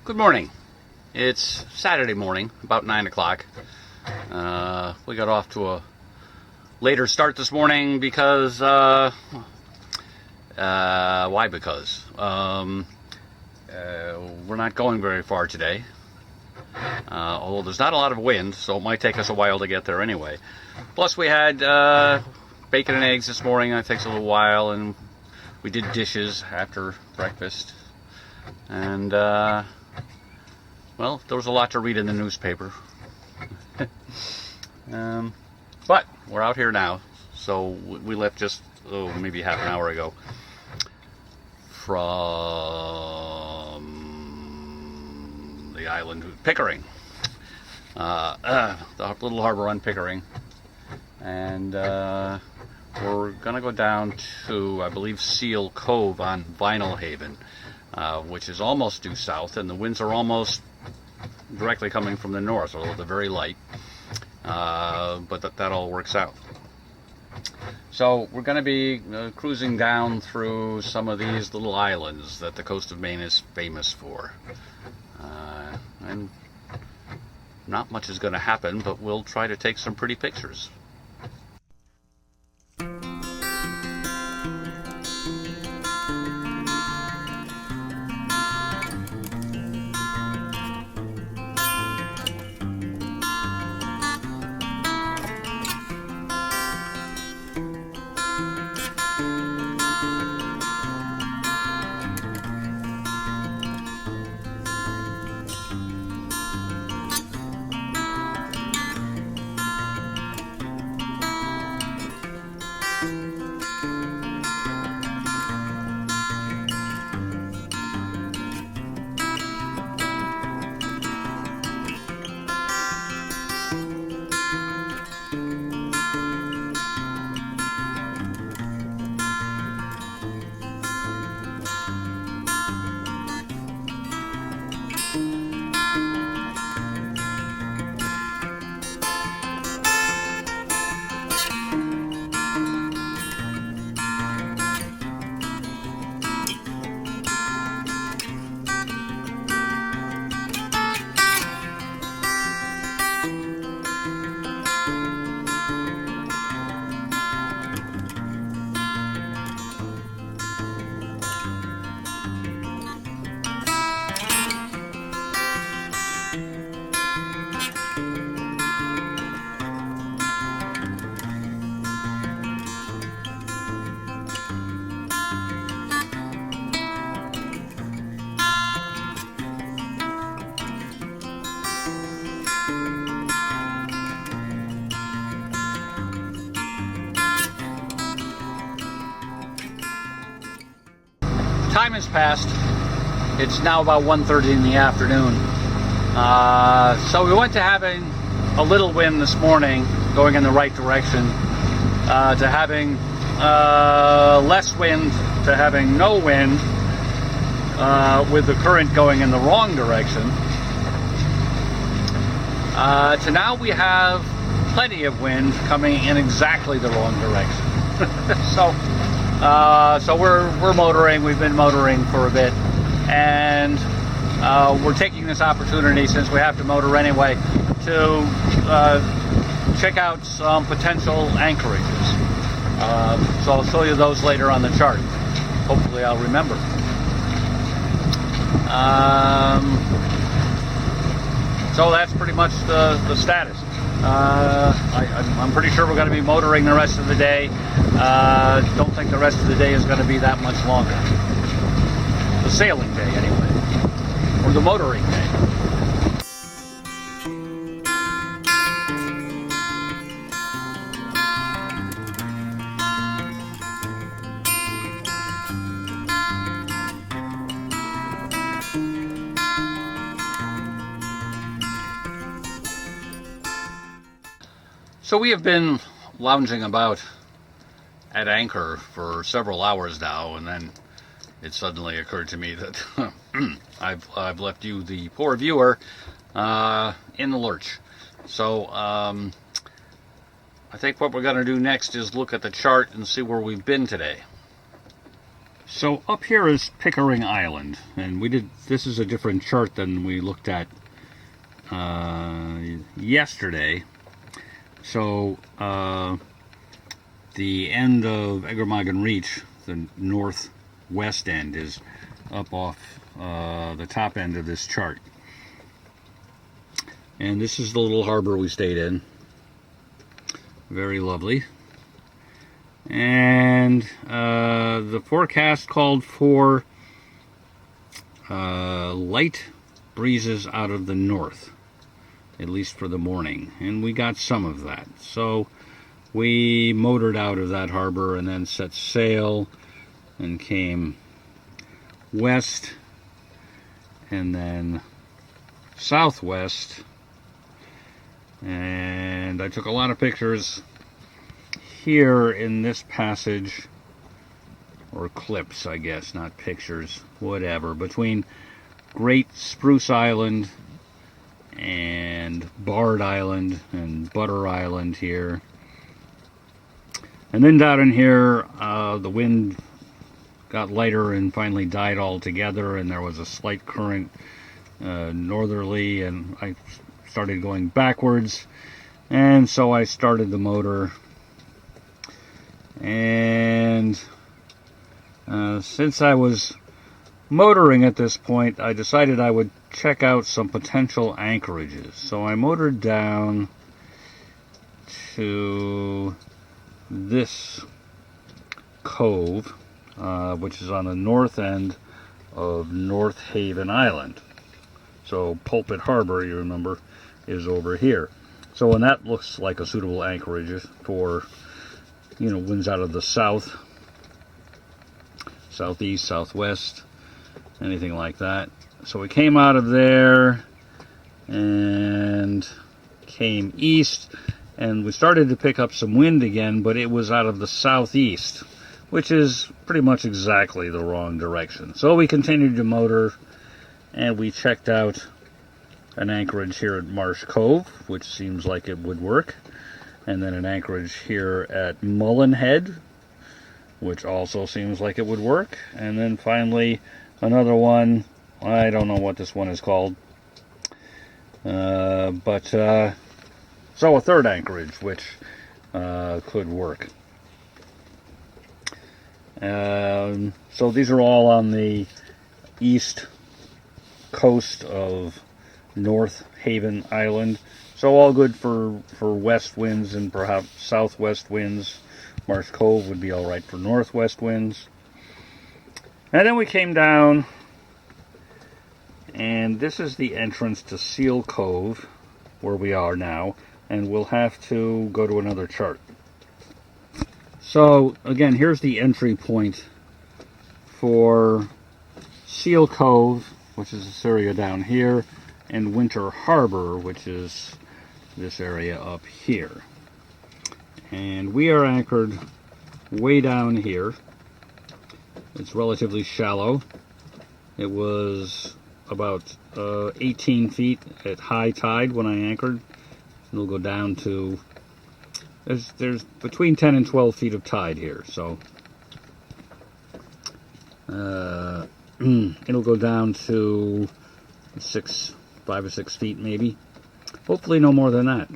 Good morning. It's Saturday morning, about 9 o'clock. We got off to a later start this morning because, why because? We're not going very far today. Although there's not a lot of wind, so it might take us a while to get there anyway. Plus we had bacon and eggs this morning. That takes a little while, and we did dishes after breakfast. And, well, there was a lot to read in the newspaper. But we're out here now, so we left just maybe half an hour ago from the island Pickering, the little harbor on Pickering, and we're gonna go down to, I believe, Seal Cove on Vinal Haven, which is almost due south, and the winds are almost directly coming from the north, although they're very light, but that all works out. So we're going to be cruising down through some of these little islands that the coast of Maine is famous for, and not much is going to happen, but we'll try to take some pretty pictures. Time has passed. It's now about 1:30 in the afternoon. So we went to having a little wind this morning, going in the right direction, to having less wind, to having no wind, with the current going in the wrong direction, to now we have plenty of wind coming in exactly the wrong direction. So we're motoring. We've been motoring for a bit, and we're taking this opportunity, since we have to motor anyway, to check out some potential anchorages. So I'll show you those later on the chart. Hopefully I'll remember. So that's pretty much the status. I'm pretty sure we're going to be motoring the rest of the day. Don't think the rest of the day is going to be that much longer. The sailing day, anyway. Or the motoring day. So we have been lounging about at anchor for several hours now, and then it suddenly occurred to me that I've left you, the poor viewer, in the lurch. So I think what we're going to do next is look at the chart and see where we've been today. So up here is Pickering Island, and this is a different chart than we looked at yesterday. So the end of Eggermagan Reach, the northwest end, is up off the top end of this chart. And this is the little harbor we stayed in. Very lovely. And the forecast called for light breezes out of the north, at least for the morning. And we got some of that. So we motored out of that harbor and then set sail and came west and then southwest. And I took a lot of pictures here in this passage, or clips, I guess, not pictures, whatever, between Great Spruce Island and Bard Island and Butter Island here. And then down in here, the wind got lighter and finally died altogether, and there was a slight current northerly, and I started going backwards, and so I started the motor. And since I was motoring at this point, I decided I would check out some potential anchorages. So I motored down to this cove, which is on the north end of North Haven Island. So Pulpit Harbor, you remember, is over here. So, and that looks like a suitable anchorage for, you know, winds out of the south, southeast, southwest, anything like that. So we came out of there and came east, and we started to pick up some wind again, but it was out of the southeast, which is pretty much exactly the wrong direction. So we continued to motor, and we checked out an anchorage here at Marsh Cove, which seems like it would work, and then an anchorage here at Mullen Head, which also seems like it would work, and then finally another one. I don't know what this one is called, so a third anchorage which could work. So these are all on the east coast of North Haven Island, so all good for west winds and perhaps southwest winds. Marsh Cove would be all right for northwest winds. And then we came down, and this is the entrance to Seal Cove, where we are now, and we'll have to go to another chart. So again, here's the entry point for Seal Cove, which is this area down here, and Winter Harbor, which is this area up here. And we are anchored way down here. It's relatively shallow. It was about 18 feet at high tide when I anchored. It'll go down to, there's between 10 and 12 feet of tide here, so it'll go down to 5 or 6 feet maybe. Hopefully no more than that,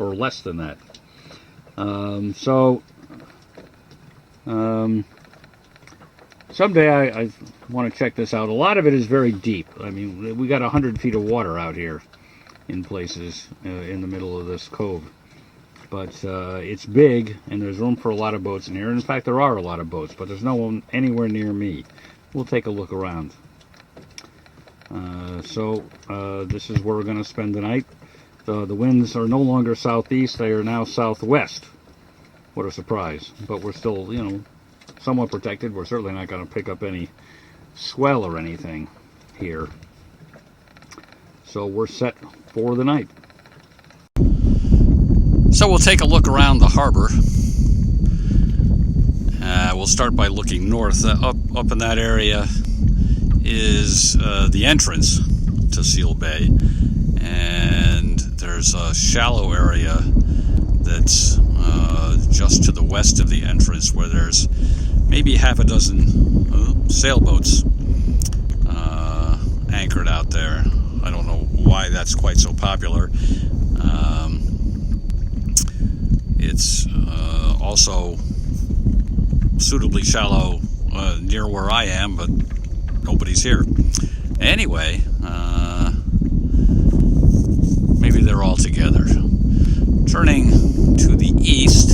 or less than that. Someday I want to check this out. A lot of it is very deep. I mean, we got 100 feet of water out here in places in the middle of this cove. But it's big, and there's room for a lot of boats in here. In fact, there are a lot of boats, but there's no one anywhere near me. We'll take a look around. This is where we're going to spend the night. The winds are no longer southeast. They are now southwest. What a surprise. But we're still, you know, somewhat protected. We're certainly not going to pick up any swell or anything here. So we're set for the night. So we'll take a look around the harbor. We'll start by looking north. Up in that area is the entrance to Seal Bay, and there's a shallow area that's just to the west of the entrance where there's maybe half a dozen sailboats anchored out there. I don't know why that's quite so popular. It's also suitably shallow near where I am, but nobody's here. Anyway, maybe they're all together. Turning to the east,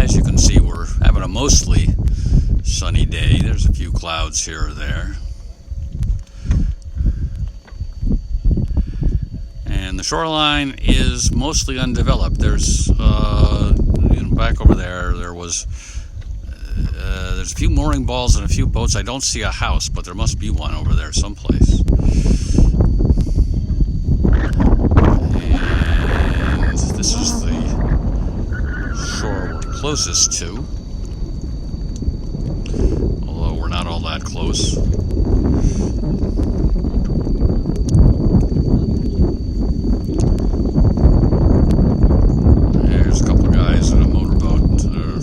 as you can see, we're having a mostly sunny day. There's a few clouds here or there. And the shoreline is mostly undeveloped. There's, back over there, there's a few mooring balls and a few boats. I don't see a house, but there must be one over there someplace. And this is the shore we're closest to, although we're not all that close. There's a couple guys in a motorboat or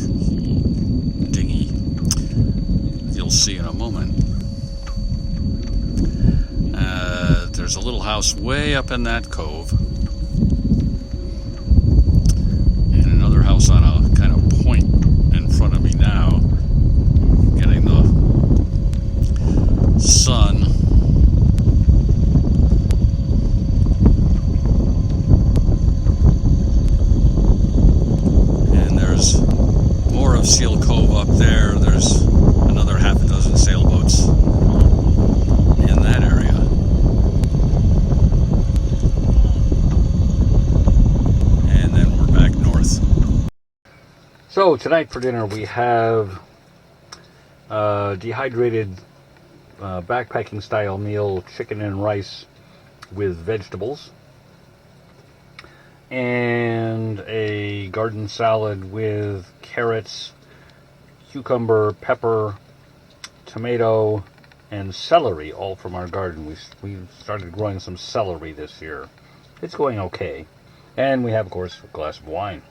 dinghy. You'll see in a moment. There's a little house way up in that cove, and another house on a kind of point in front of me now, getting the sun. And there's more of Seal Cove up there. There's another half a dozen sailboats in that area. So tonight for dinner we have dehydrated backpacking style meal, chicken and rice with vegetables, and a garden salad with carrots, cucumber, pepper, tomato, and celery, all from our garden. We started growing some celery this year. It's going okay. And we have, of course, a glass of wine.